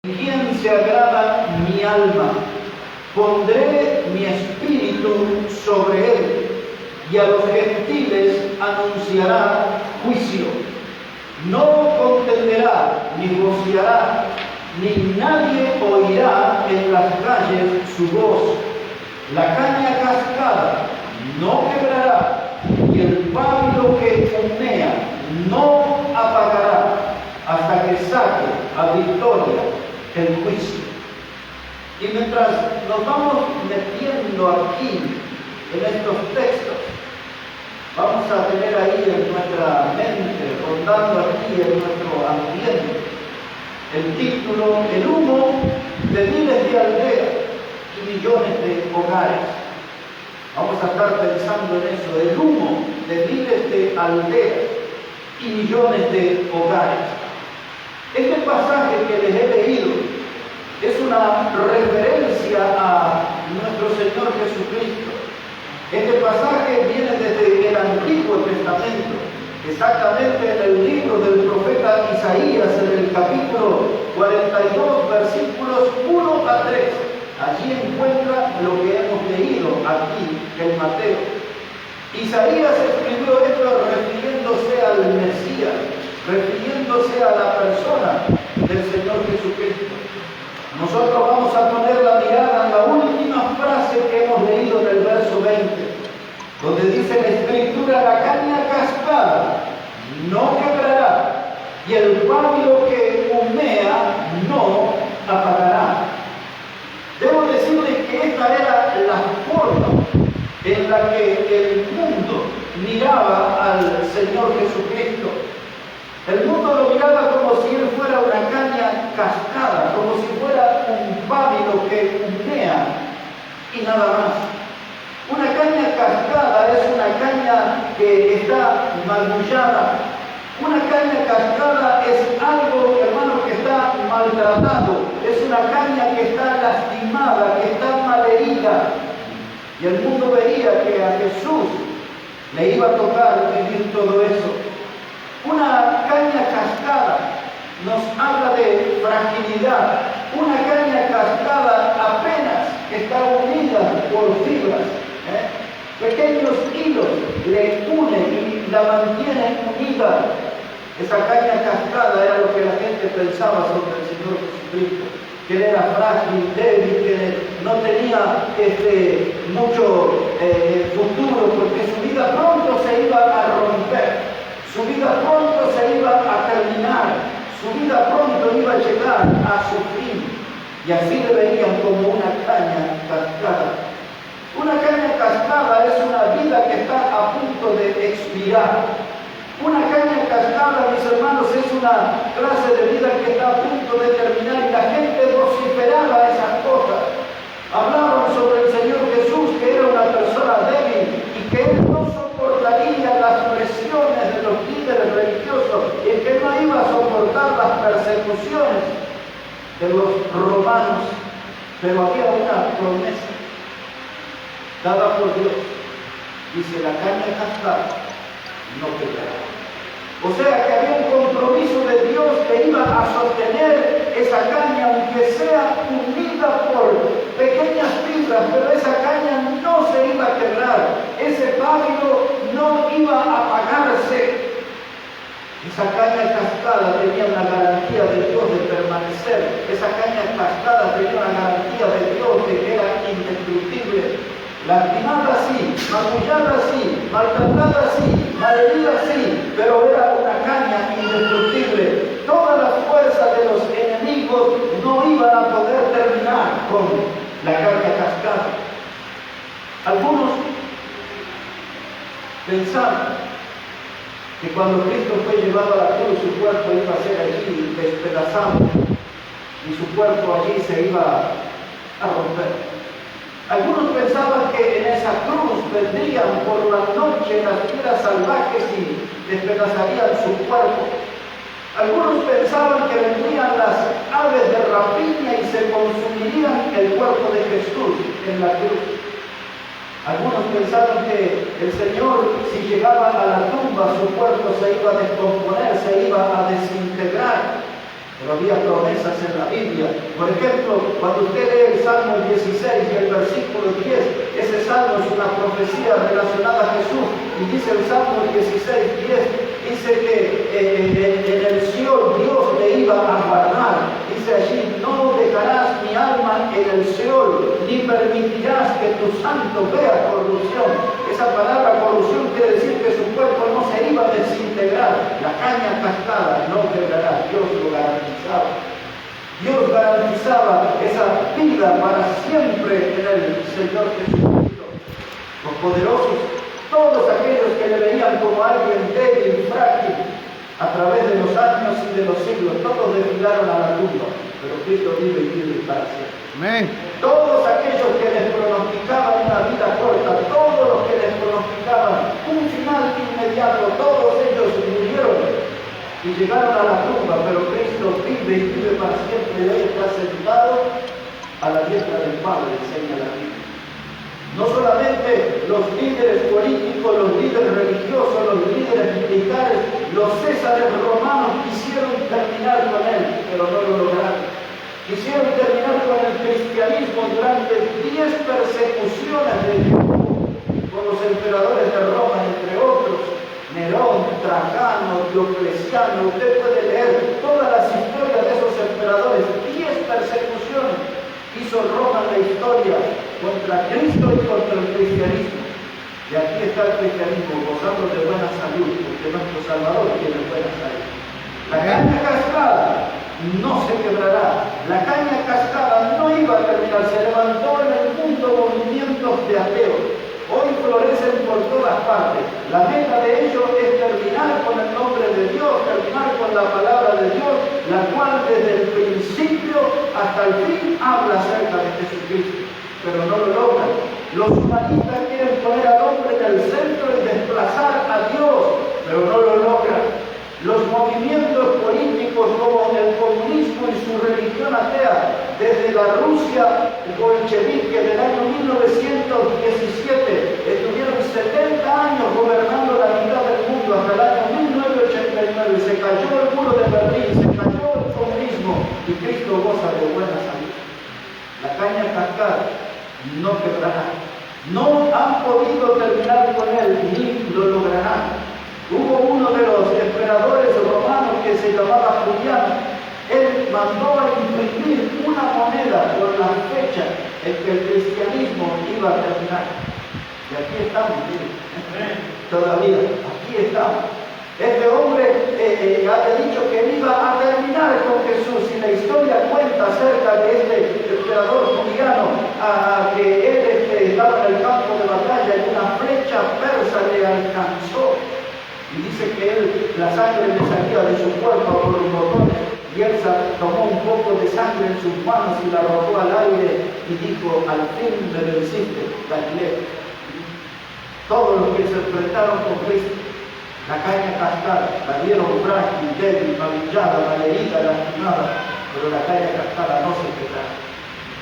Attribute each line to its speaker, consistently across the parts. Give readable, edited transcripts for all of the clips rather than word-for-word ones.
Speaker 1: ¿Quién se agrada mi alma? Pondré mi espíritu sobre él, y a los gentiles anunciará juicio. No contenderá ni voceará, ni nadie oirá en las calles su voz. La caña cascada no quebrará, y el pábilo que humea no apagará, hasta que saque a victoria el juicio. Y mientras nos vamos metiendo aquí en estos textos, vamos a tener ahí en nuestra mente, rondando aquí en nuestro ambiente, el título: el humo de miles de aldeas y millones de hogares. Vamos a estar pensando en eso: el humo de miles de aldeas y millones de hogares. Este pasaje que les he leído es una referencia a nuestro Señor Jesucristo. Este pasaje viene desde el Antiguo Testamento, exactamente en el libro del profeta Isaías, en el capítulo 42, versículos 1 a 3. Allí encuentra lo que hemos leído aquí en Mateo. Isaías escribió esto refiriéndose al Mesías, refiriéndose a la persona del Señor Jesucristo. Nosotros vamos a poner la mirada en la última frase que hemos leído en el verso 20, donde dice la Escritura: la caña cascada no quebrará, y el pábilo que humea no apagará. Debo decirles que esta era la forma en la que el mundo miraba al Señor Jesucristo. El mundo lo miraba como si él fuera una caña cascada, como si fuera un pábilo que humea y nada más. Una caña cascada es una caña que está magullada. Una caña cascada es algo, hermano, que está maltratado. Es una caña que está lastimada, que está malherida. Y el mundo veía que a Jesús le iba a tocar vivir todo eso. Una caña cascada nos habla de fragilidad. Una caña cascada apenas está unida por fibras. Pequeños hilos le unen y la mantienen unida. Esa caña cascada era lo que la gente pensaba sobre el Señor Jesucristo, que él era frágil, débil, que no tenía mucho futuro, porque su vida pronto se iba a romper. Su vida pronto se iba a terminar, su vida pronto iba a llegar a su fin. Y así le veían como una caña cascada. Una caña cascada es una vida que está a punto de expirar. Una caña cascada, mis hermanos, es una clase de vida que está a punto de terminar, y la gente vociferaba esas cosas. Hablaban sobre el Señor Jesús, que era una persona débil y que él no soportaría las presiones de los líderes religiosos, y que no iba a soportar las persecuciones de los romanos. Pero había una promesa dada por Dios. Dice: la caña cascada no quebrará. O sea que había un compromiso de Dios que iba a sostener esa caña, aunque sea unida por pequeñas fibras, pero esa caña no se iba a quebrar. Ese pábilo no iba a apagarse. Esa caña cascada tenía una garantía de Dios de permanecer. Esa caña cascada tenía una garantía de Dios de que era indestructible. Lastimada sí, magullada sí, maltratada sí, malherida sí, pero era una caña indestructible. Toda la fuerza de los enemigos no iban a poder terminar con la caña cascada. Algunos pensaban que cuando Cristo fue llevado a la cruz, su cuerpo iba a ser allí despedazado y su cuerpo allí se iba a romper. Algunos pensaban que en esa cruz vendrían por la noche las fieras salvajes y despedazarían su cuerpo. Algunos pensaban que vendrían las aves de rapiña y se consumirían el cuerpo de Jesús en la cruz. Algunos pensaban que el Señor, si llegaba a la tumba, su cuerpo se iba a descomponer, se iba a desintegrar. Pero había promesas en la Biblia. Por ejemplo, cuando usted lee el Salmo 16 y el versículo 10, ese salmo es una profecía relacionada a Jesús. Y dice el Salmo 16, 10, dice que en el Seol Dios le iba a guardar. Dice allí, no dejarás mi alma en el Seol, ni permitirás que tu santo vea corrupción. Esa palabra corrupción quiere decir que su cuerpo no se iba a desintegrar. La caña cascada no quebrará. Dios lo garantizaba. Dios garantizaba esa vida para siempre en el Señor Jesucristo. Los poderosos, todos aquellos que le veían como alguien débil, frágil, a través de los años y de los siglos, todos desfilaron a la tumba, pero Cristo vive y vive para siempre.
Speaker 2: Amén.
Speaker 1: Todos aquellos que les pronosticaban una vida corta, todos los que les pronosticaban un final inmediato, todos ellos murieron y llegaron a la tumba, pero Cristo vive y vive para siempre, y hoy está sentado a la diestra del Padre, enseña la Biblia. No solamente los líderes políticos, los líderes religiosos, los líderes militares, los césares romanos quisieron terminar con él, pero no lo lograron. Quisieron terminar con el cristianismo durante 10 persecuciones de por los emperadores de Roma, entre otros, Nerón, Trajano, Diocleciano. Usted puede leer todas las historias de esos emperadores, 10 persecuciones hizo Roma en la historia contra Cristo y contra el cristianismo. Y aquí está el cristianismo gozando de buena salud, porque nuestro Salvador tiene buena salud. La caña cascada no se quebrará. La caña cascada no iba a terminar. Se levantó en el mundo movimientos de ateos. Hoy florecen por todas partes. La meta de ellos es terminar con el nombre de Dios, terminar con la palabra de Dios, la cual desde el principio hasta el fin habla acerca de Jesucristo. Pero no lo logran. Los humanistas quieren poner al hombre en el centro y desplazar a Dios, pero no lo logran. Los movimientos políticos como el comunismo y su religión atea, desde la Rusia bolchevique del año 1917, estuvieron 70 años gobernando la mitad del mundo hasta el año 1989. Se cayó el muro de Berlín, se cayó el comunismo y Cristo goza de buena salud. La caña cascada no quebrará. No han podido terminar con él ni lo lograrán. Hubo uno de los emperadores romanos que se llamaba Juliano. Él mandó a imprimir una moneda con la fecha en que el cristianismo iba a terminar. Y aquí estamos, miren, todavía, aquí estamos. Este hombre ha dicho que él iba a terminar con Jesús, y la historia cuenta acerca de este emperador Juliano, que él estaba en el campo de batalla y una flecha persa le alcanzó. Y dice que la sangre le salía de su cuerpo por los botones, y él tomó un poco de sangre en sus manos y la arrojó al aire y dijo: al fin me venciste, Galileo. Todos los que se enfrentaron con Cristo, la caña cascada, la vieron frágil, débil, mavillada, malherida, lastimada, pero la caña cascada no se quebrará.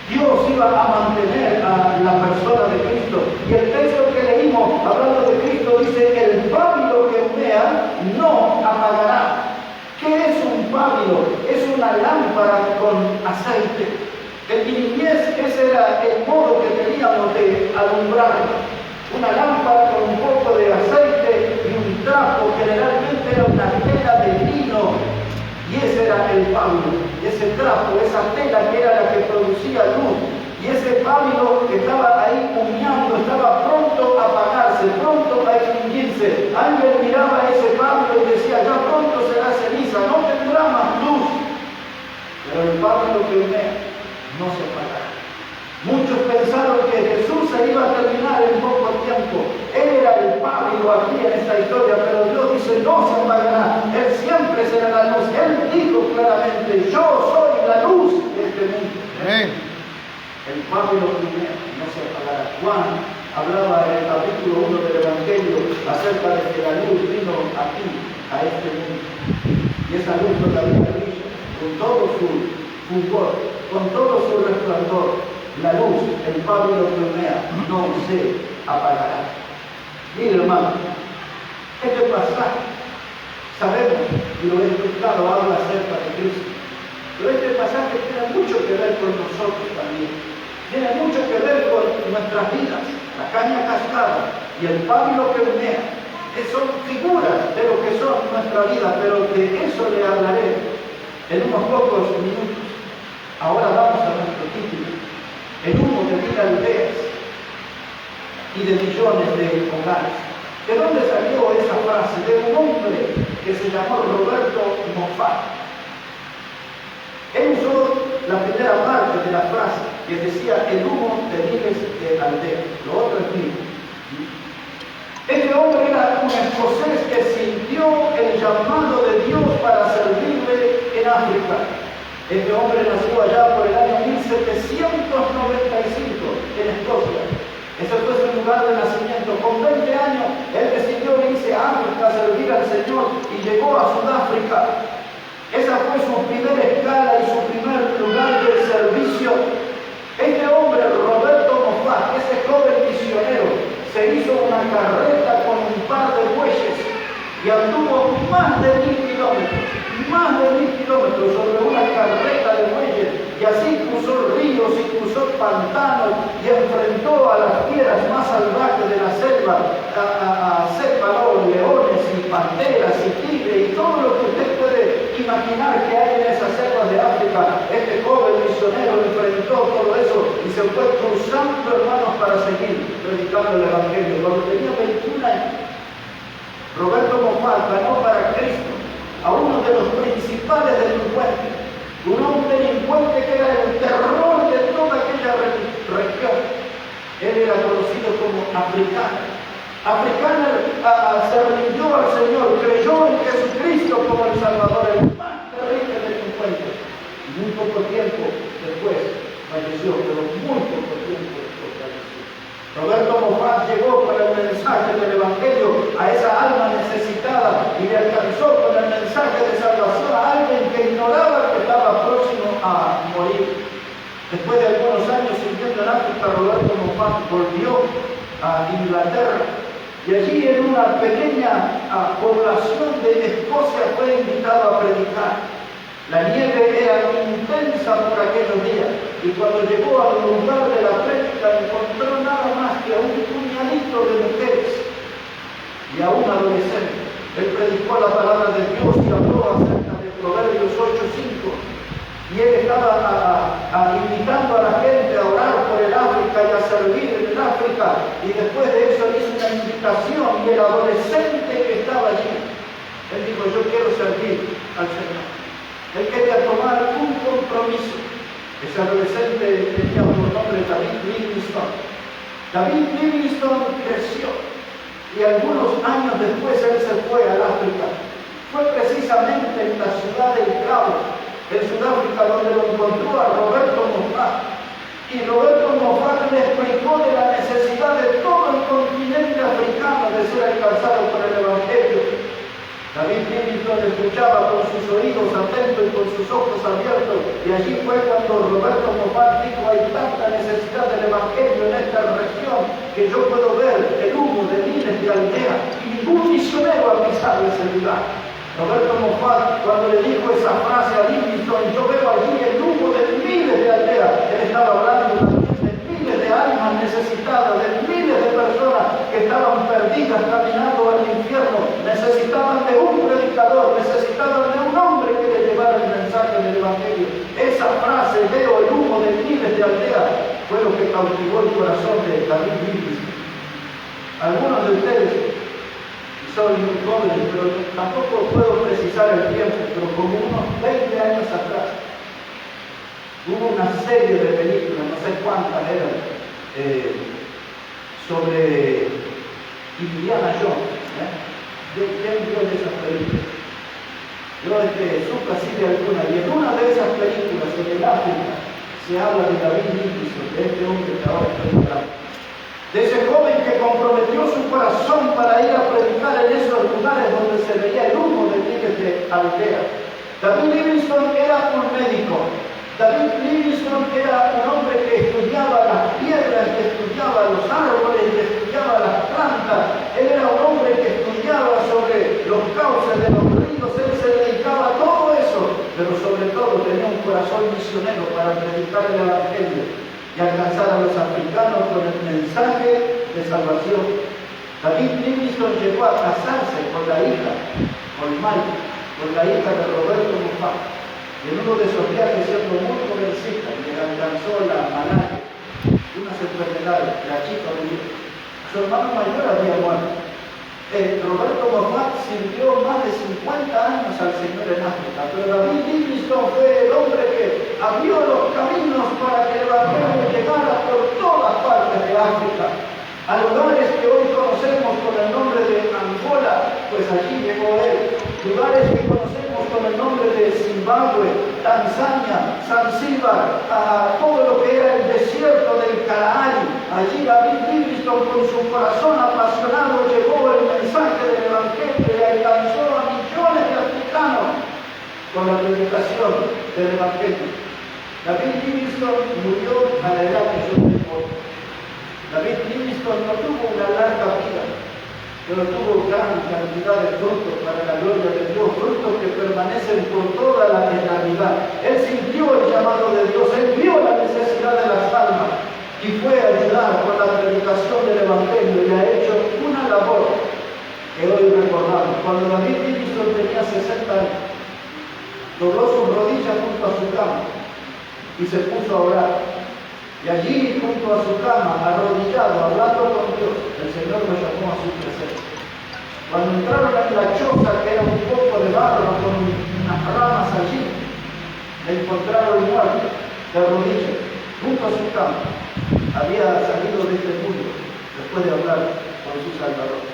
Speaker 1: Dios iba a mantener a la persona de Cristo. Y el texto que leímos, hablando de Cristo, dice: el pábilo que humea no apagará. ¿Qué es un pábilo? Es una lámpara con aceite. En mi niñez ese era el modo que teníamos de alumbrar. Una lámpara con un poco de aceite y un trapo, generalmente era una tela de lino. Y ese era el pábilo, ese trapo, esa tela que era la que producía luz. Y ese pábilo que estaba ahí humeando, estaba pronto a apagarse, pronto a extinguirse. Alguien miraba ese pábilo y decía: ya pronto será ceniza, no tendrá más luz. Pero el pábilo que humea no se apagará. Muchos pensaron que Jesús se iba a terminar en poco tiempo. Él era el pábilo aquí en esta historia, pero Dios dice: no se apagará. Él siempre será la luz. Él dijo claramente: yo soy la luz de este mundo. El pábilo primero no se apagará. Juan hablaba en el capítulo 1 del Evangelio acerca de que la luz vino aquí, a este mundo. Y esa luz todavía brilla con todo su fulgor, con todo su resplandor. La luz, el pábilo que humea, no se apagará. Mire, hermano, este pasaje, sabemos, y lo he explicado, habla acerca de Cristo. Pero este pasaje tiene mucho que ver con nosotros también. Tiene mucho que ver con nuestras vidas. La caña cascada y el pábilo que humea, que son figuras de lo que son nuestra vida, pero de eso le hablaré en unos pocos minutos. Ahora vamos a nuestro título: el humo de 1000 aldeas y de millones de hogares. ¿De dónde salió esa frase? De un hombre que se llamó Roberto Moffat. Él usó la primera parte de la frase que decía el humo de miles de aldeas. Lo otro es mío. Este hombre era un escocés que sintió el llamado de Dios para servirle en África. Este hombre nació allá por el año 1795 en Escocia. Ese fue su lugar de nacimiento. Con 20 años, él decidió irse a África a servir al Señor y llegó a Sudáfrica. Esa fue su primera escala y su primer lugar de servicio. Este hombre, Roberto Moffat, ese joven misionero, se hizo una carreta con un par de bueyes y anduvo más de 1000 kilómetros sobre una carreta de bueyes, y así cruzó ríos y cruzó pantanos y enfrentó a las fieras más salvajes de la selva, a céfalos, leones y panteras y tigres y todo lo que usted puede imaginar que hay en esas selvas de África. Este joven misionero enfrentó todo eso y se fue cruzando, hermanos, para seguir predicando el Evangelio. Cuando tenía 21 años, Roberto Moffat ganó para Cristo a uno de los principales delincuentes, un hombre delincuente que era el terror de toda aquella región. Él era conocido como Africano. Africano se rindió al Señor, creyó en Jesucristo como el Salvador, el más terrible delincuente. Y muy poco tiempo después falleció, pero muy poco tiempo después falleció. Roberto Moffat llegó con el mensaje del Evangelio a esa alma necesitada y le alcanzó con el mensaje de salvación a alguien que ignoraba que estaba próximo a morir. Después de algunos años sirviendo en África, Roberto Moffat volvió a Inglaterra y allí en una pequeña población de Escocia fue invitado a predicar. La nieve era intensa por aquellos días y cuando llegó al lugar de la prédica encontró nada más que a un puñadito de mujeres y a un adolescente. Él predicó la palabra de Dios y habló acerca de Proverbios 8:5 y él estaba invitando a la gente a orar por el África y a servir en el África, y después de eso hizo una invitación y el adolescente que estaba allí, él dijo: yo quiero servir al Señor. Él quería tomar un compromiso. Ese adolescente tenía por nombre David Livingstone. David Livingstone creció y algunos años después él se fue al África. Fue precisamente en la ciudad del Cabo, en Sudáfrica, donde lo encontró a Roberto Moffat. Y Roberto Moffat le explicó de la necesidad de todo el continente africano de ser alcanzado por el Evangelio. David Livingstone escuchaba con sus oídos atentos y con sus ojos abiertos, y allí fue cuando Roberto Moffat dijo: hay tanta necesidad del Evangelio en esta región que yo puedo ver el humo de miles de aldeas y ningún misionero ha pisado ese lugar. Roberto Moffat, cuando le dijo esa frase a Livingstone: yo veo allí el humo de miles de aldeas, él estaba hablando de miles de almas necesitadas, de miles de personas que estaban perdidas caminando al infierno, necesitaban de un predicador, necesitaban de un hombre que le llevara el mensaje del Evangelio. Esa frase, veo el humo de miles de aldeas, fue lo que cautivó el corazón de David Livingstone. Algunos de ustedes son muy jóvenes, pero tampoco puedo precisar el tiempo, pero como unos 20 años atrás hubo una serie de películas, no sé cuántas eran, sobre Indiana Jones. ¿Quién vio de esas películas? Yo supe así de alguna, y en una de esas películas, en el África, se habla de David Livingstone, de este hombre que ahora estoy hablando. De ese joven que comprometió su corazón para ir a predicar en esos lugares donde se veía el humo de miles de aldeas. David Livingstone era un médico. David Livingstone era un hombre que estudiaba las piedras, que estudiaba los árboles, que estudiaba las plantas. Él era un hombre que estudiaba sobre los cauces de los ríos. Él se dedicaba a todo eso, pero sobre todo tenía un misionero para predicar el Evangelio y alcanzar a los africanos con el mensaje de salvación. David Livingstone llegó a casarse con la hija, con Mike, con la hija de Roberto Moffat. Y en uno de esos viajes, siendo muy jovencita, le alcanzó la malaria, unas enfermedades, la chica murió. Su hermano mayor había muerto. Roberto Moffat sirvió más de 50 años al Señor en África, pero David Livingstone fue el hombre que abrió los caminos para que el Evangelio llegara por todas partes de África, a lugares que hoy conocemos con el nombre de Angola, pues allí llegó él, lugares que conocemos con el nombre de Zimbabue, Tanzania, Zanzíbar, a todo lo que era el desierto del Kalahari. Allí David Livingstone, con su corazón apasionado, llevó el mensaje del Evangelio y alcanzó a millones de africanos con la predicación del Evangelio. David Livingstone murió a la edad que yo tengo. David Livingstone no tuvo una larga vida, pero tuvo gran cantidad de frutos para la gloria de Dios, frutos que permanecen por toda la eternidad. Él sintió el llamado de Dios, él vio la necesidad de las almas y fue a ayudar con la predicación del Evangelio y ha hecho una labor que hoy recordamos. Cuando David Livingstone tenía 60 años, dobló sus rodillas junto a su cama y se puso a orar. Y allí, junto a su cama, arrodillado, hablando con Dios, el Señor lo llamó a su presencia. Cuando entraron en la choza, que era un poco de barro con unas ramas allí, le encontraron muerto, de rodillas, junto a su cama. Había salido de este mundo después de hablar con su Salvador.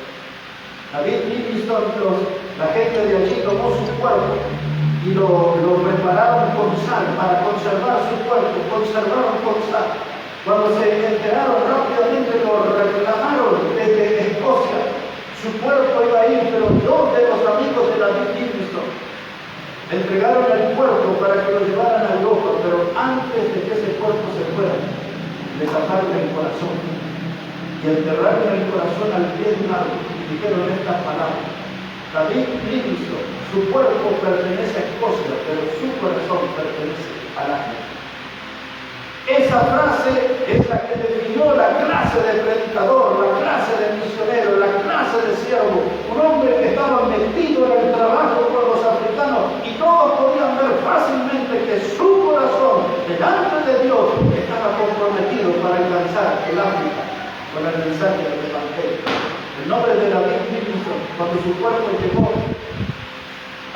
Speaker 1: David Livingstone, la gente de allí tomó su cuerpo y lo prepararon con sal para conservar su cuerpo, conservaron con sal. Cuando se enteraron rápidamente lo reclamaron desde Escocia. Su cuerpo iba a ir, pero dos de los amigos de David Livingstone entregaron el cuerpo para que lo llevaran a Europa, pero antes de que ese cuerpo se fuera, le sacaron el corazón y enterraron el corazón al pie de un árbol y dijeron estas palabras: David Livingstone, su cuerpo pertenece a Escocia, pero su corazón pertenece al África. Esa frase es la que definió la clase de predicador, la clase de misionero, la clase de siervo. Un hombre que estaba metido en el trabajo con los africanos y todos podían ver fácilmente que su corazón, delante de Dios, estaba comprometido para alcanzar el África con el mensaje del Evangelio. El nombre de David Livingstone, cuando su cuerpo llegó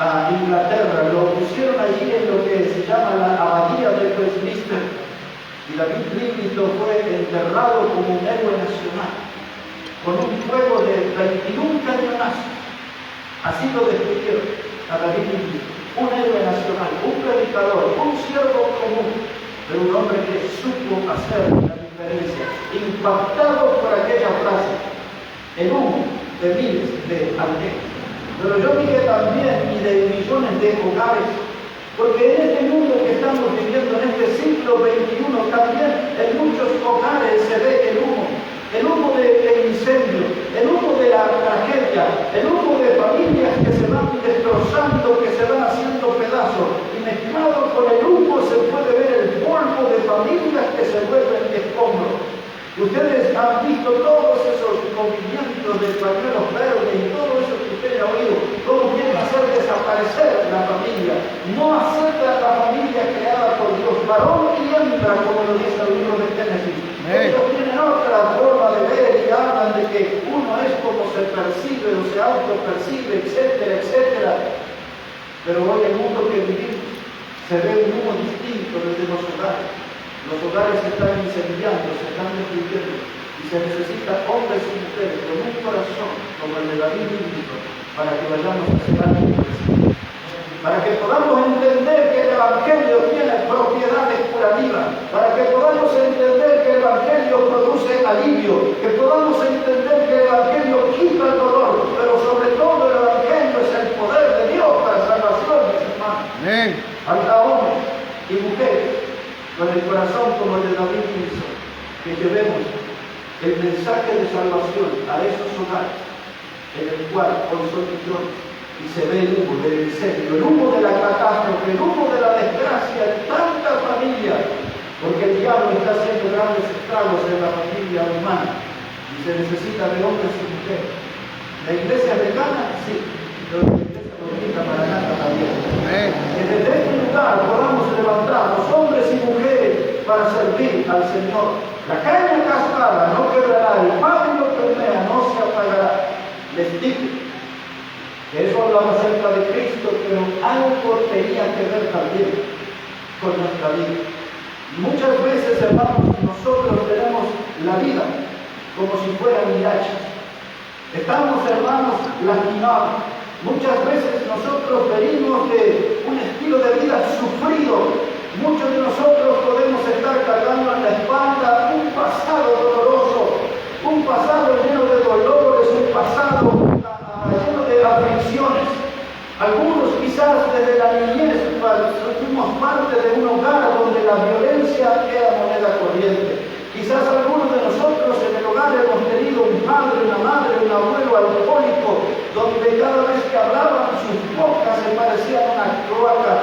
Speaker 1: a Inglaterra, lo pusieron allí en lo que se llama la abadía de Westminster. Y David Livingstone fue enterrado como un héroe nacional, con un fuego de 21 cañonazos. Así lo describieron a David Livingstone: un héroe nacional, un predicador, un siervo común, pero un hombre que supo hacer la diferencia, impactado por aquella frase, el humo de miles de aldeas. Pero yo dije también, y de millones de hogares, porque en este mundo que estamos viviendo, en este siglo XXI, también en muchos hogares se ve el humo del incendio, el humo de la tragedia, el humo de familias que se van destrozando, que se van haciendo pedazos, y mezclado con el humo se puede ver el polvo de familias que se vuelven escombros. Ustedes han visto todos esos movimientos de pañuelos verdes y todo eso que ustedes han oído, cómo quieren hacer desaparecer la familia. No acepta la familia creada por Dios, varón y hembra, como lo dice el libro de Génesis. Ellos tienen otra forma de ver y hablan de que uno es como se percibe o se autopercibe, etcétera, etcétera. Pero hoy el mundo que vivimos se ve un humo distinto desde los hogares. Los hogares se están incendiando, se están destruyendo, y se necesitan hombres y mujeres con un corazón como el de David Livingstone para que vayamos a hacer algo, para que podamos entender que el Evangelio tiene propiedades curativas, para que podamos entender que el Evangelio produce alivio, que podamos entender que el Evangelio quita el dolor, pero sobre todo el Evangelio es el poder de Dios para salvación, mis hermanos.
Speaker 2: Amén.
Speaker 1: Falta hombres y mujeres con el corazón como el de David Livingstone, que llevemos el mensaje de salvación a esos hogares en el cual hoy son millones y se ve el humo del incendio, el humo de la catástrofe, el humo de la desgracia en tantas familias familia, porque el diablo está haciendo grandes estragos en la familia humana y se necesita de hombres y mujeres. ¿La iglesia americana? Sí, pero la iglesia política para nada también. Que desde este lugar podamos levantarnos, hombres y mujeres, para servir al Señor. La caña cascada no quebrará, el pan que hornea no se apagará. Les dije que eso hablaba acerca de Cristo, pero algo tenía que ver también con nuestra vida. Muchas veces, hermanos, nosotros tenemos la vida como si fueran mirachas. Estamos, hermanos, lastimados. Muchas veces nosotros venimos de un estilo de vida sufrido. Muchos de nosotros podemos estar cargando en la espalda un pasado doloroso, un pasado lleno de dolores, un pasado lleno de aflicciones. Algunos quizás desde la niñez fuimos parte de un hogar donde la violencia era moneda corriente. Quizás algunos de nosotros en el hogar hemos tenido un padre, una madre, un abuelo alcohólico, donde cada vez que hablaban sus bocas se parecían una cloaca,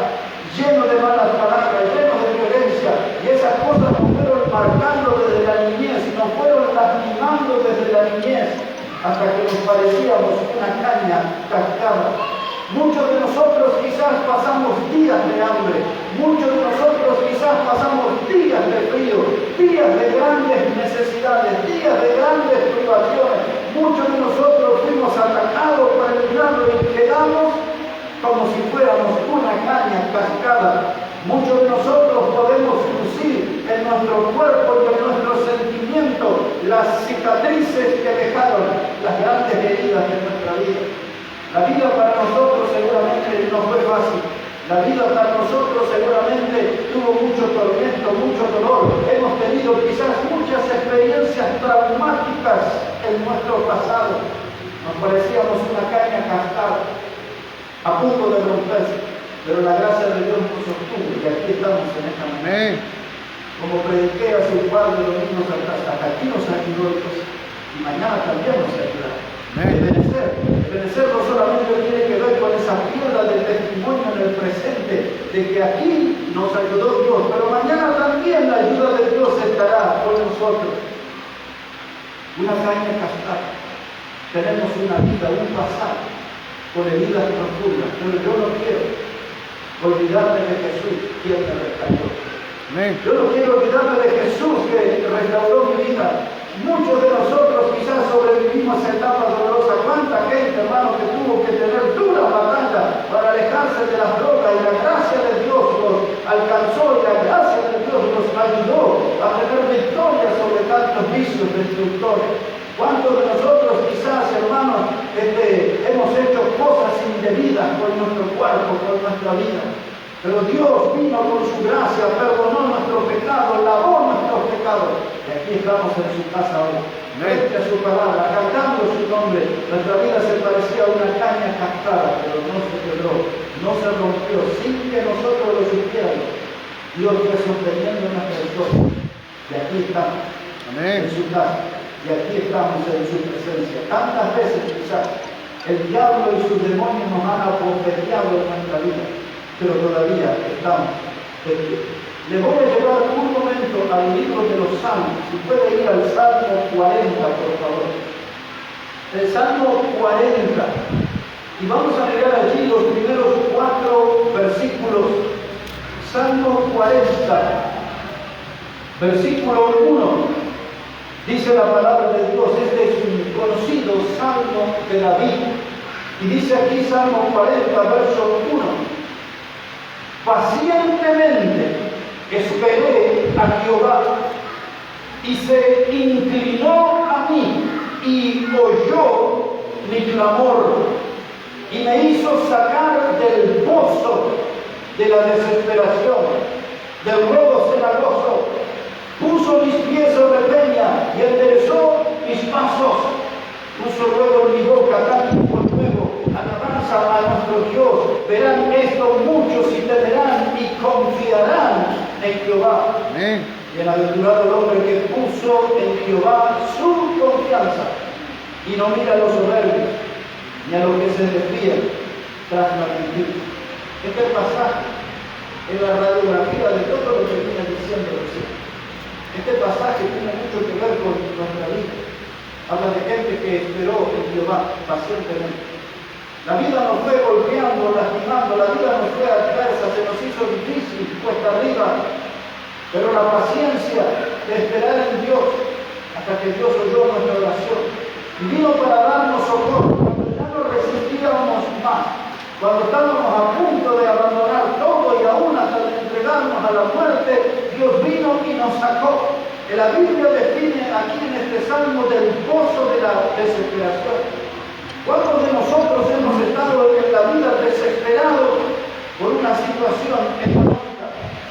Speaker 1: lleno de malas palabras, lleno de violencia, y esas cosas nos fueron marcando desde la niñez, y nos fueron lastimando desde la niñez, hasta que nos parecíamos una caña cascada. Muchos de nosotros quizás pasamos días de hambre, muchos de nosotros quizás pasamos días de frío, días de grandes necesidades, días de grandes privaciones. Muchos de nosotros fuimos atacados por el diablo y quedamos como si fuéramos una caña cascada. Muchos de nosotros podemos lucir en nuestro cuerpo y en nuestro sentimiento las cicatrices que dejaron las grandes heridas de nuestra vida. La vida para nosotros seguramente no fue fácil. La vida para nosotros seguramente tuvo mucho tormento, mucho dolor. Hemos tenido quizás muchas experiencias traumáticas en nuestro pasado. Nos parecíamos una caña cascada, a punto de romperse, pero la gracia de Dios nos sostuvo y aquí estamos en esta mañana. Como prediqué hace un par de domingos atrás, hasta aquí nos ayudó Dios y mañana también nos ayudará. Ebenecer no solamente tiene que ver con esa piedra de testimonio en el presente, de que aquí nos ayudó Dios, pero mañana también la ayuda de Dios estará con nosotros. Una caña cascada. Tenemos una vida, un pasado, con heridas profundas, pero yo no quiero olvidarme de Jesús, quien me restauró. Yo no quiero olvidarme de Jesús que restauró mi vida. Muchos de nosotros quizás sobrevivimos a etapas dolorosas. ¿Cuánta gente, hermano, que tuvo que tener dura batalla para alejarse de las drogas? Y la gracia de Dios los alcanzó y la gracia de Dios los ayudó a tener victoria sobre tantos vicios destructores. ¿Cuántos de nosotros quizás, hermanos, hemos hecho cosas indebidas con nuestro cuerpo, con nuestra vida? Pero Dios vino con su gracia, perdonó nuestros pecados, lavó nuestros pecados. Y aquí estamos en su casa hoy, frente a su palabra, cantando su nombre. Nuestra vida se parecía a una caña cascada, pero no se quebró, no se rompió, sin que nosotros lo supiéramos. Dios fue sosteniendo nuestra historia. Y aquí estamos, en su casa. Y aquí estamos en su presencia. Tantas veces quizás el diablo y sus demonios nos han abofeteado en nuestra vida, pero todavía estamos de pie. Le voy a llevar un momento al libro de los Salmos. Si puede ir al Salmo 40, por favor. El Salmo 40. Y vamos a leer allí los primeros 4 versículos. Salmo 40, versículo 1. Dice la palabra de Dios, este es un conocido Salmo de David. Y dice aquí Salmo 40, verso 1. Pacientemente esperé a Jehová y se inclinó a mí y oyó mi clamor y me hizo sacar del pozo de la desesperación, del lodo cenagoso. Puso mis pies sobre peña y enderezó mis pasos. Puso luego en mi boca canto por nuevo, alabanza a nuestro Dios. Verán esto muchos y temerán y confiarán en Jehová. Amén. Bienaventurado el hombre que puso en Jehová su confianza y no mira a los soberbios ni a los que se desvían tras la mentira. Este pasaje en la radiografía de todo lo que viene diciendo recién. Este pasaje tiene mucho que ver con nuestra vida. Habla de gente que esperó en Jehová pacientemente. La vida nos fue golpeando, lastimando, la vida nos fue adversa, se nos hizo difícil, cuesta arriba. Pero la paciencia de esperar en Dios hasta que Dios oyó nuestra oración y vino para darnos socorro cuando ya no resistíamos más, cuando estábamos a punto de abandonar todo y aún hasta de entregarnos a la muerte, Dios vino y nos sacó. La Biblia define aquí en este salmo del pozo de la desesperación. ¿Cuántos de nosotros hemos estado en la vida desesperados por una situación económica?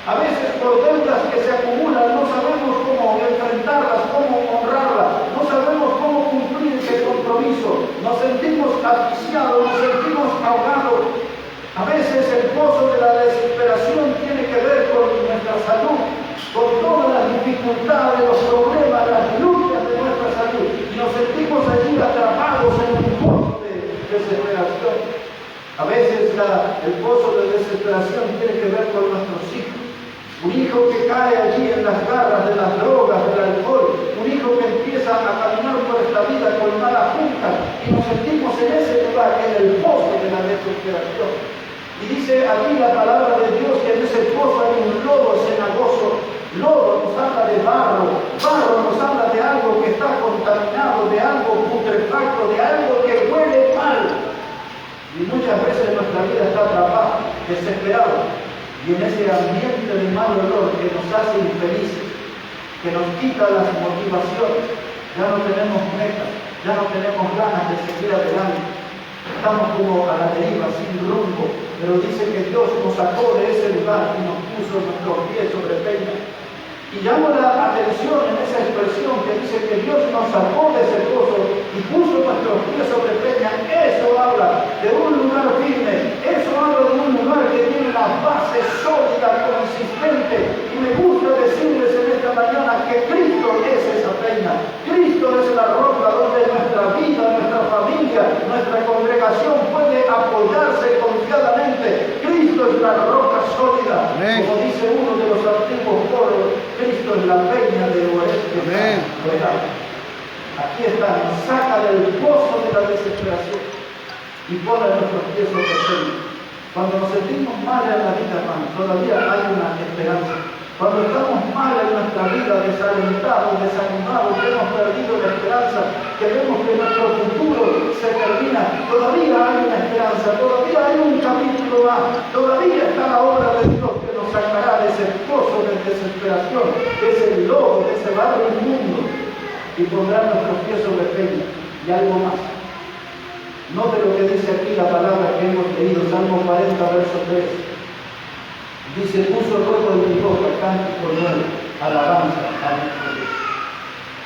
Speaker 1: A veces por deudas que se acumulan, no sabemos cómo enfrentarlas, cómo honrarlas, no sabemos cómo cumplir ese compromiso, nos sentimos asfixiados, nos sentimos ahogados. A veces el pozo de la desesperación tiene que ver con nuestra salud, con todas las dificultades, los problemas, las luchas de nuestra salud, y nos sentimos allí atrapados en un pozo de desesperación. A veces el pozo de desesperación tiene que ver con nuestros hijos. Un hijo que cae allí en las garras de las drogas, del alcohol, un hijo que empieza a caminar por esta vida con malas juntas, y nos sentimos en ese lugar, en el pozo de la desesperación. Y dice aquí la palabra de Dios que en ese pozo hay un lodo cenagoso. Lodo nos habla de barro, barro nos habla de algo que está contaminado, de algo putrefacto, de algo que huele mal. Y muchas veces nuestra vida está atrapada, desesperada, y en ese ambiente de mal olor que nos hace infelices, que nos quita las motivaciones, ya no tenemos metas, ya no tenemos ganas de seguir adelante. Estamos como a la deriva, sin rumbo, pero dice que Dios nos sacó de ese lugar y nos puso nuestros pies sobre peña. Y llamo la atención en esa expresión que dice que Dios nos sacó de ese pozo y puso nuestros pies sobre peña. Eso habla de un lugar firme, eso habla de un lugar que tiene una base sólida, consistente. Y me gusta decirles en esta mañana que Cristo es esa peña. Cristo es la roca donde nuestra vida, nuestra familia, nuestra congregación puede apoyarse confiadamente. Cristo es la roca sólida. Amén. Como dice uno de los antiguos coros, Cristo es la peña del oeste. Amén. Aquí está, nos saca del pozo de la desesperación y pone nuestros pies sobre el suelo. Cuando nos sentimos mal en la vida, hermano, todavía hay una esperanza. Cuando estamos mal en nuestra vida, desalentados, desanimados, que hemos perdido la esperanza, que vemos que nuestro futuro se termina, todavía hay una esperanza, todavía hay un capítulo más, todavía está la obra de Dios que nos sacará de ese pozo de desesperación, de ese lodo, de ese barro inmundo, y pondrá nuestros pies sobre peña. Y algo más. Note lo que dice aquí la palabra que hemos leído, Salmo 40, verso 3. Dice, puso luego en mi boca cántico nuevo, alabanza a nuestro Dios.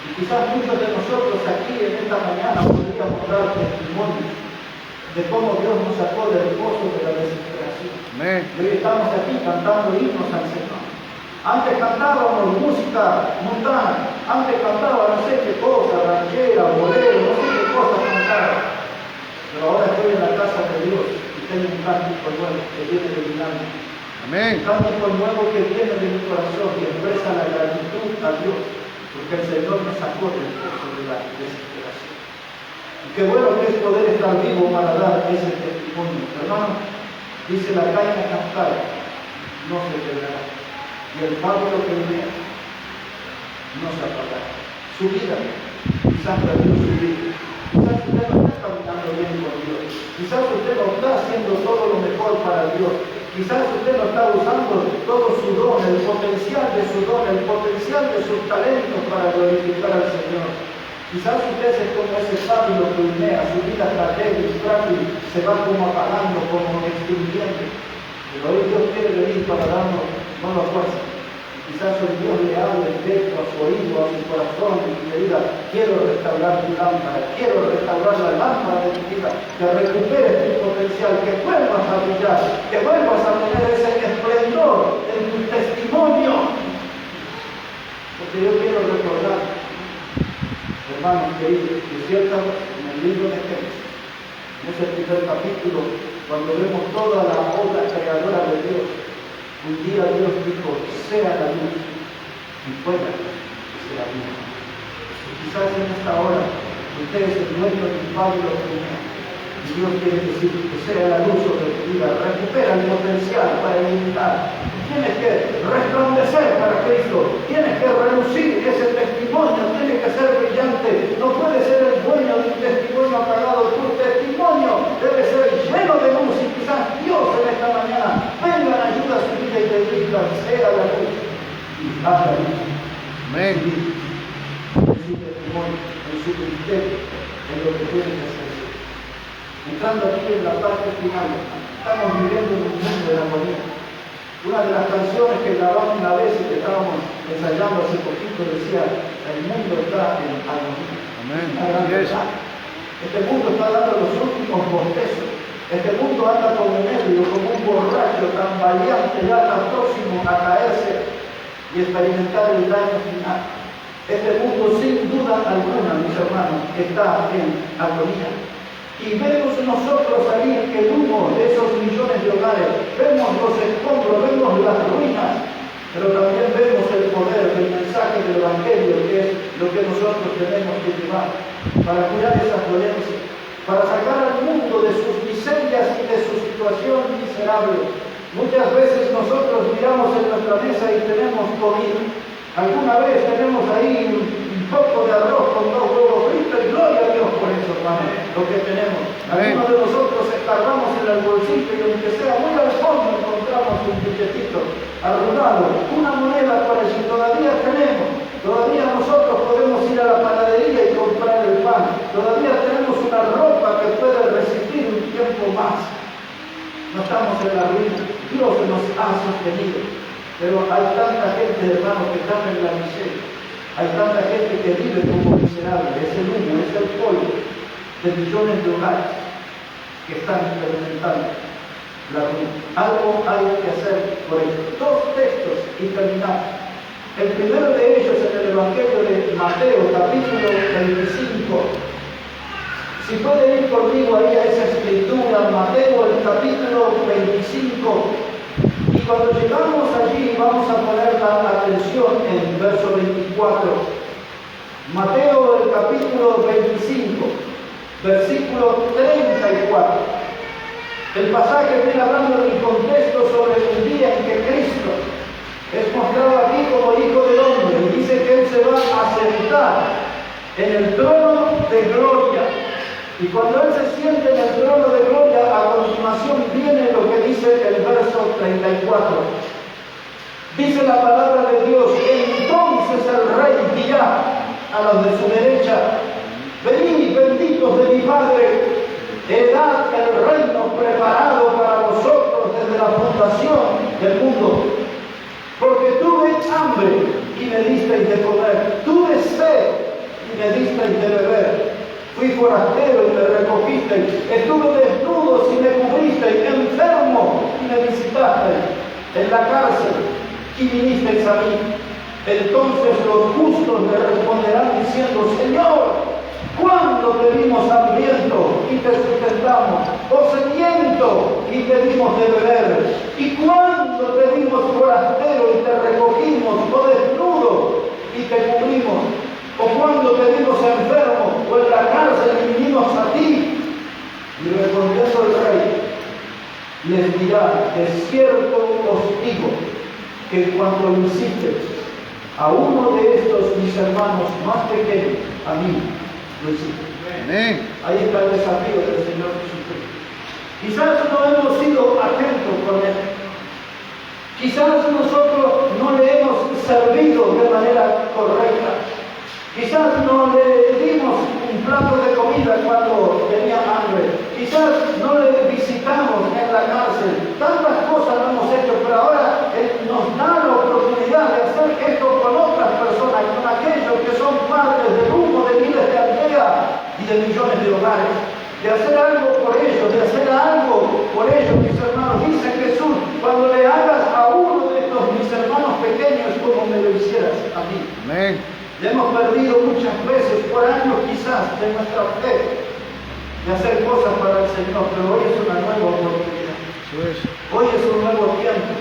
Speaker 1: Y quizás muchos de nosotros aquí en esta mañana podríamos dar testimonio de cómo Dios nos sacó del pozo de la desesperación. Amén. Y hoy estamos aquí cantando himnos al Señor. Antes cantábamos música mundana, antes cantaba no sé qué cosa, ranchera, bolero, no sé qué cosa cantaba. Pero ahora estoy en la casa de Dios y tengo un cántico nuevo que viene de mi alma. Amén. Un cántico nuevo que viene de mi corazón y expresa la gratitud a Dios, porque el Señor me sacó del pozo de la desesperación. Y qué bueno que es poder estar vivo para dar ese testimonio. Hermano, dice la caña cantar, no se quedará. Y el pábulo que viene no se apagará. Su vida, quizás perdió su vida. Quizás usted no está caminando bien con Dios. Quizás usted no está haciendo todo lo mejor para Dios. Quizás usted no está usando todo su don, el potencial de su don, el potencial de sus talentos para glorificar al Señor. Quizás usted es como ese pábulo que humea, su vida está débil, frágil, se va como apagando, como extinguiendo. Pero hoy Dios quiere venir para darnos nueva fuerza. Quizás hoy Dios le hable dentro a su oído, a su corazón, y le diga, quiero restaurar tu lámpara, quiero restaurar la lámpara de tu vida, que recuperes tu potencial, que vuelvas a brillar, que vuelvas a tener ese esplendor en tu testimonio. Porque yo quiero recordar, hermanos queridos, que cierto en el libro de Génesis, en ese primer capítulo, cuando vemos toda la obra creadora de Dios, Un día Dios dijo, sea la luz, y fuera sea la luz. Y quizás en esta hora, usted es el dueño del Padre de la. Y Dios quiere decir que sea la luz sobre tu vida, recupera el potencial para iluminar. Tienes que resplandecer para Cristo, tienes que relucir ese testimonio, tiene que ser brillante, no puede ser el dueño de un testimonio apagado, tu testimonio debe ser lleno de luz y quizás Dios en esta mañana venga en ayuda a su vida y te diga, sea la luz y haz la luz.
Speaker 2: Amén.
Speaker 1: En su testimonio, en su ministerio, en lo que tienes que hacer. Entrando aquí en la parte final, estamos viviendo en un mundo de la agonía. Una de las canciones que grabamos una vez y que estábamos ensayando hace poquito decía, el mundo está en agonía.
Speaker 2: Amén.
Speaker 1: Una gran verdad. Este mundo está dando los últimos bostezos. Este mundo anda como un ebrio, como un borracho tan valiente, ya está próximo a caerse y experimentar el daño final. Este mundo sin duda alguna, mis hermanos, está en agonía. Y vemos nosotros salir el humo de esos millones de hogares, vemos los escombros, vemos las ruinas, pero también vemos el poder del mensaje del Evangelio, que es lo que nosotros tenemos que llevar para curar esa violencia, para sacar al mundo de sus miserias y de su situación miserable. Muchas veces nosotros miramos en nuestra mesa y tenemos comida. Alguna vez tenemos ahí un poco de arroz con 2 huevos fritos y gloria a Dios por eso, hermano, lo que tenemos. Algunos de nosotros escarbamos en el bolsillo y aunque sea muy al fondo encontramos un billetito arrugado, una moneda por allí, todavía tenemos. Todavía nosotros podemos ir a la panadería y comprar el pan. Todavía tenemos una ropa que puede resistir un tiempo más. No estamos en la ruina. Dios nos ha sostenido. Pero hay tanta gente, hermano, que está en la miseria. Hay tanta gente que vive como miserable. Es el humo, es el polvo de millones de hogares que están experimentando la ruina. Algo hay que hacer por ello. 2 textos y terminamos. El primero de ellos en el Evangelio de Mateo, capítulo 25. Si puede ir conmigo ahí a esa escritura, Mateo, el capítulo 25. Y cuando llegamos allí vamos a poner la atención en el verso 24. Mateo, el capítulo 25, versículo 34. El pasaje viene hablando del contexto sobre el día en que Cristo es mostrado aquí como Hijo del Hombre y dice que Él se va a sentar en el trono de gloria. Y cuando Él se siente en el trono de gloria, a continuación viene lo que dice el verso 34. Dice la palabra de Dios, entonces el Rey dirá a los de su derecha, venid benditos de mi Padre, heredad el reino preparado para vosotros desde la fundación del mundo. Porque tuve hambre y me disteis de comer, tuve sed y me disteis de beber. Fui forastero y me recogisteis, estuve desnudo y me cubristeis, enfermo y me visitasteis, en la cárcel y vinisteis a mí. Entonces los justos le responderán diciendo, Señor, ¿cuándo te vimos hambriento y te sustentamos? ¿O sediento y te dimos de beber? ¿Y cuándo te vimos forastero y te recogimos? ¿O desnudo y te cubrimos? ¿O cuando te vimos enfermo o en la cárcel y vinimos a ti? Y respondiendo el rey, les dirá, de cierto os digo, que cuando lo hiciste a uno de estos mis hermanos más pequeños, a mí lo hiciste.
Speaker 2: Amén.
Speaker 1: Ahí está el desafío del Señor Jesucristo. Quizás no hemos sido atentos con Él. Quizás nosotros no le hemos servido de manera correcta. Quizás no le dimos un plato de comida cuando tenía hambre. Quizás no le visitamos en la cárcel. Tantas cosas no hemos hecho, pero ahora Él nos da la oportunidad de hacer esto con otras personas, con aquellos que son padres del humo de miles de aldeas y de millones de hogares. De hacer algo por ellos, de hacer algo por ellos, mis hermanos. Dice Jesús, cuando le hagas a uno de estos mis hermanos pequeños como me lo hicieras a mí.
Speaker 2: Amén.
Speaker 1: Le hemos perdido muchas veces, por años quizás, de nuestra fe, de hacer cosas para el Señor, pero hoy es una nueva oportunidad. Hoy es un nuevo tiempo.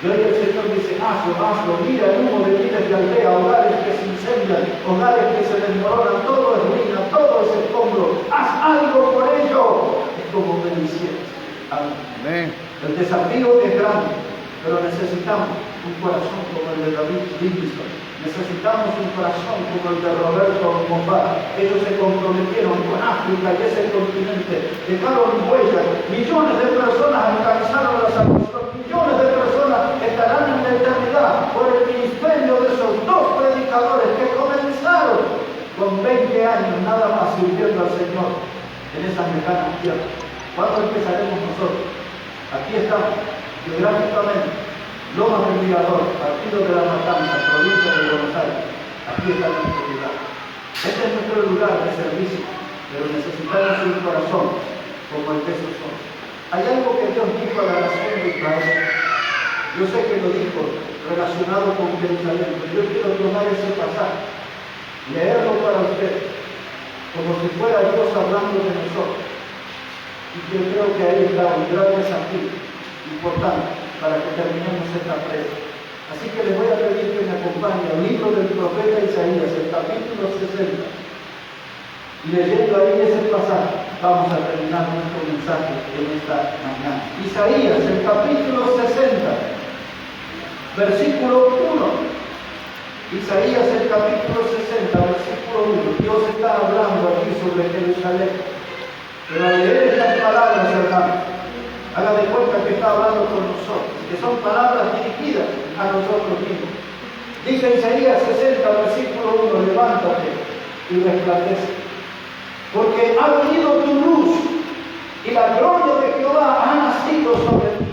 Speaker 1: Y hoy el Señor dice, hazlo, mira el humo de miles de aldeas, hogares que se incendian, hogares que se desmoronan, todo es ruina, todo es escombro, haz algo por ello. Es como me hicieron. Amén. El desafío es grande, pero necesitamos un corazón como el de David Livingstone. Necesitamos un corazón como el de Roberto Moffat. Ellos se comprometieron con África y ese continente, dejaron huellas. Millones de personas alcanzaron la salvación, millones de personas estarán en la eternidad por el ministerio de esos dos predicadores que comenzaron con 20 años nada más sirviendo al Señor en esas lejanas tierras. ¿Cuándo empezaremos nosotros? Aquí estamos, geográficamente. Lomas del Mirador, partido de la Matanza, provincia de Buenos Aires. Aquí está nuestro lugar. Este es nuestro lugar de servicio, pero necesitamos un corazón como el de esos hombres. Hay algo que Dios dijo a la nación de Israel. Yo sé que lo dijo relacionado con Jerusalén, pero yo quiero tomar ese pasaje, leerlo para ustedes, como si fuera Dios hablando de nosotros. Y yo creo que ahí está un gran desafío importante para que terminemos esta prueba. Así que les voy a pedir que me acompañen al libro del profeta Isaías, el capítulo 60. Y leyendo ahí ese pasaje, vamos a terminar nuestro mensaje en esta mañana. Isaías, el capítulo 60, versículo 1. Isaías, el capítulo 60, versículo 1. Dios está hablando aquí sobre Jerusalén. Pero al leer estas palabras, hermanos, haga de cuenta que está hablando con nosotros, que son palabras dirigidas a nosotros mismos. Dice Isaías 60, versículo 1, levántate y resplandece, porque ha venido tu luz y la gloria de Jehová ha nacido sobre ti.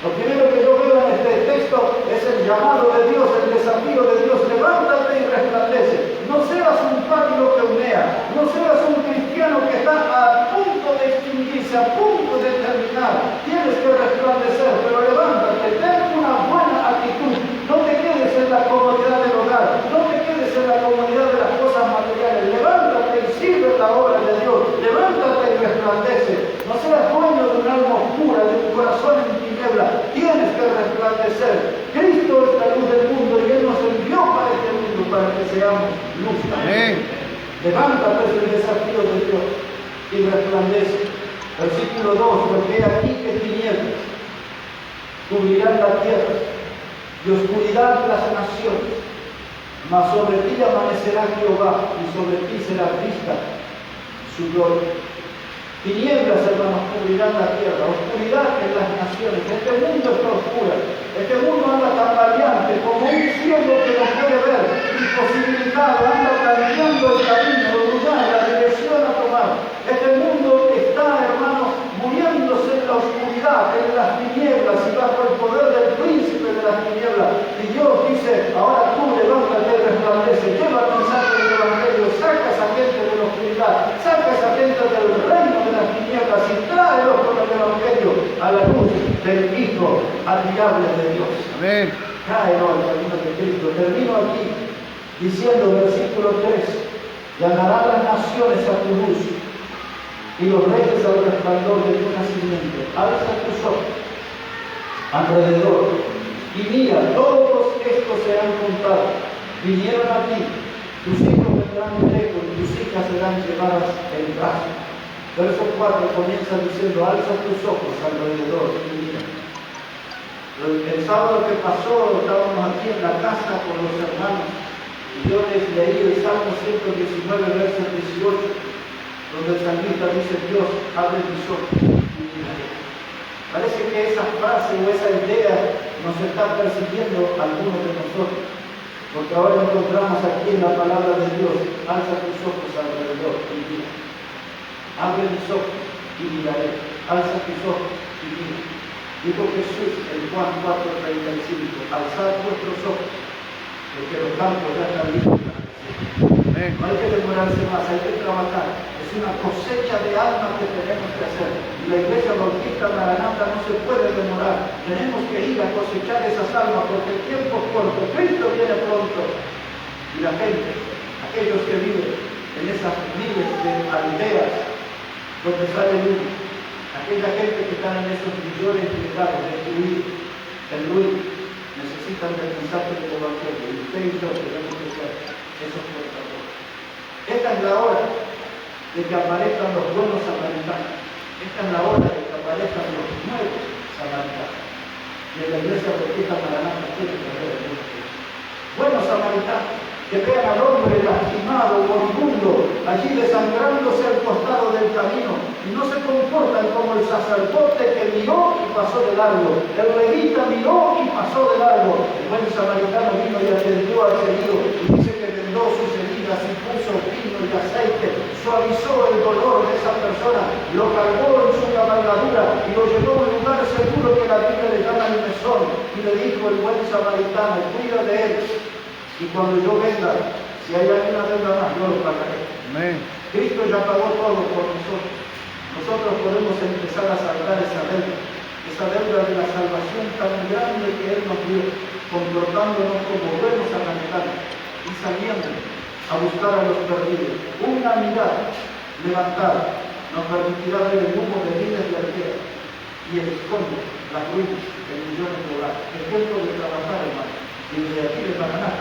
Speaker 1: Lo primero que yo veo en este texto es el llamado de Dios, el desafío de Dios. Levántate y resplandece. No seas un pálido que humea, no seas un cristiano que está a punto de extinguirse, a punto de terminar. Tienes que resplandecer, pero levántate, ten una buena actitud. No te quedes en la comodidad del hogar, no te quedes en la comodidad de las cosas materiales. Levántate y sirve la obra de Dios. Levántate y resplandece. No seas dueño de un alma oscura, de un corazón en tinieblas. Tienes que resplandecer. Cristo es la luz del mundo y Él nos envió para este mundo para que seamos luz. Amén. Levántate, es el desafío de Dios y resplandece. Versículo 2, porque aquí que tinieblas cubrirán la tierra y oscuridad las naciones, mas sobre ti amanecerá Jehová y sobre ti será vista su gloria. Tinieblas, hermanos, cubrirán la tierra, oscuridad en las naciones. Este mundo está oscuro, este mundo anda tambaleante como un cielo que no puede ver, imposibilitado, anda cambiando el camino, el lugar, la dirección a tomar. Este mundo está, hermanos, muriéndose en la oscuridad, en las tinieblas y bajo el poder del príncipe de las tinieblas. Y Dios dice, ahora tú levántate y resplandece, lleva el mensaje del Evangelio, saca a esa gente de la oscuridad, saca a esa gente del reino de las tinieblas y tráelos con el Evangelio a la luz del Hijo admirable de Dios. Amén. Tráelos al camino de Cristo. Termino aquí diciendo, versículo 3, y andarán las naciones a tu luz y los reyes al resplandor de tu nacimiento. Alza tus ojos alrededor y mira, todos estos serán contados. Vinieron a ti, tus hijos vendrán de lejos y tus hijas serán llevadas en brazo. Verso 4 comienza diciendo, alza tus ojos alrededor y mira. El sábado que pasó estábamos aquí en la casa con los hermanos y yo les leí el Salmo 119, verso 18. Donde el salmista dice, Dios, abre mis ojos y miraré. Parece que esa frase o esa idea nos está persiguiendo a algunos de nosotros, porque ahora encontramos aquí en la palabra de Dios, alza tus ojos alrededor y mira. Abre mis ojos y miraré. Alza tus ojos y mira. Dijo Jesús en Juan 4:35, alzad vuestros ojos, porque los campos ya están listos para crecer. No hay que demorarse más, hay que trabajar. Es una cosecha de almas que tenemos que hacer. La Iglesia Bautista Maranata no se puede demorar. Tenemos que ir a cosechar esas almas porque el tiempo es corto. Cristo viene pronto. Y la gente, aquellos que viven en esas miles de aldeas donde sale luz, aquella gente que está en esos millones de lugares destruidos, el Luis necesitan de mensaje del Evangelio, y usted y yo tenemos que ser esos portadores. Esta es la hora de que aparezcan los buenos samaritanos. Esta es la hora de que aparezcan los nuevos samaritanos. Y en la iglesia Bautista Maranatha tiene que haber buenos samaritanos, que vean al hombre lastimado, moribundo, allí desangrándose al costado del camino, y no se comportan como el sacerdote que miró y pasó de largo, el levita miró y pasó de largo. El buen samaritano vino y atendió al herido, y dice que vendó sus heridas y puso vino y aceite, suavizó el dolor de esa persona, lo cargó en su cabalgadura y lo llevó a un lugar seguro que la Biblia le llama el mesón, y le dijo el buen samaritano: cuida de él, y cuando yo venga, si hay alguna deuda más, yo lo pagaré. Amén. Cristo ya pagó todo por nosotros. Nosotros podemos empezar a saldar esa deuda de la salvación tan grande que Él nos dio, comportándonos como buenos samaritanos y saliendo a buscar a los perdidos. Una mirada levantada nos permitirá ver el humo de miles de aldeas y el escombro, las ruinas de millones de hogares. Es tiempo de trabajar, hermano. Y desde aquí de Maranatha.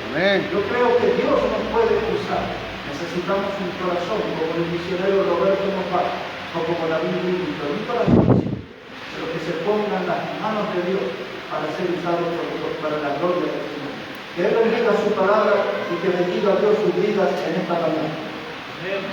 Speaker 1: Amén. Yo creo que Dios nos puede usar. Necesitamos un corazón como el misionero Roberto Mofá, o como David Livingstone, un corazón, pero que se pongan las manos de Dios para ser usados por Dios, para la gloria del Señor. Que Él bendiga su palabra y que bendiga a Dios sus vidas en esta mañana. Amén.